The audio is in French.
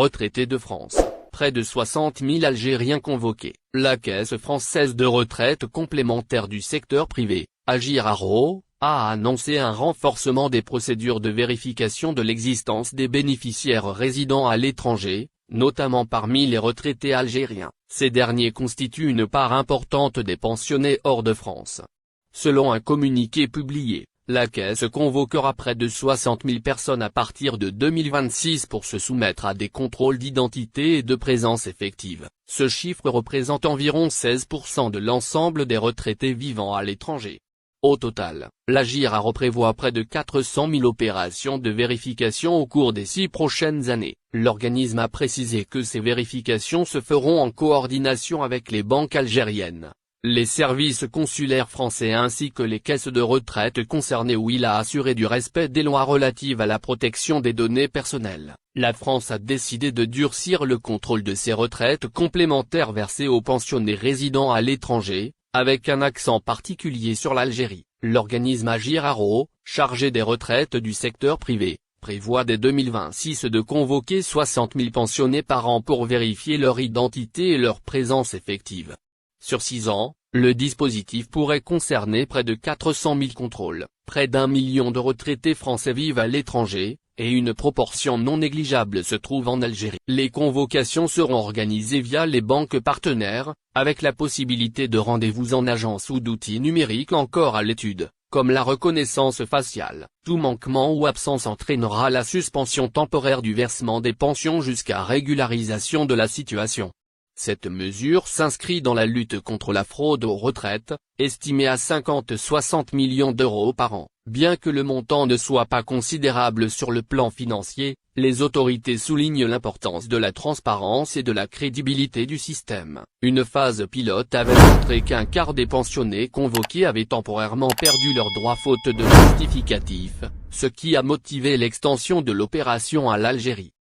retraités de France. Près de 60 000 Algériens convoqués. La Caisse française de retraite complémentaire du secteur privé, Agirc-Arrco, a annoncé un renforcement des procédures de vérification de l'existence des bénéficiaires résidant à l'étranger, notamment parmi les retraités algériens. Ces derniers constituent une part importante des pensionnés hors de France. Selon un communiqué publié, la Caisse convoquera près de 60 000 personnes à partir de 2026 pour se soumettre à des contrôles d'identité et de présence effective. Ce chiffre représente environ 16% de l'ensemble des retraités vivant à l'étranger. Au total, l'Agirc-Arrco prévoit près de 400 000 opérations de vérification au cours des 6 prochaines années. L'organisme a précisé que ces vérifications se feront en coordination avec les banques algériennes, les services consulaires français ainsi que les caisses de retraite concernées, où il a assuré du respect des lois relatives à la protection des données personnelles. La France a décidé de durcir le contrôle de ces retraites complémentaires versées aux pensionnés résidant à l'étranger, avec un accent particulier sur l'Algérie. L'organisme Agirc-Arrco, chargé des retraites du secteur privé, prévoit dès 2026 de convoquer 60 000 pensionnés par an pour vérifier leur identité et leur présence effective. Sur 6 ans, le dispositif pourrait concerner près de 400 000 contrôles. Près d'1 million de retraités français vivent à l'étranger, et une proportion non négligeable se trouve en Algérie. Les convocations seront organisées via les banques partenaires, avec la possibilité de rendez-vous en agence ou d'outils numériques encore à l'étude, comme la reconnaissance faciale. Tout manquement ou absence entraînera la suspension temporaire du versement des pensions jusqu'à régularisation de la situation. Cette mesure s'inscrit dans la lutte contre la fraude aux retraites, estimée à 50-60 millions d'euros par an. Bien que le montant ne soit pas considérable sur le plan financier, les autorités soulignent l'importance de la transparence et de la crédibilité du système. Une phase pilote avait montré qu'un quart des pensionnés convoqués avaient temporairement perdu leurs droits faute de justificatif, ce qui a motivé l'extension de l'opération à l'Algérie.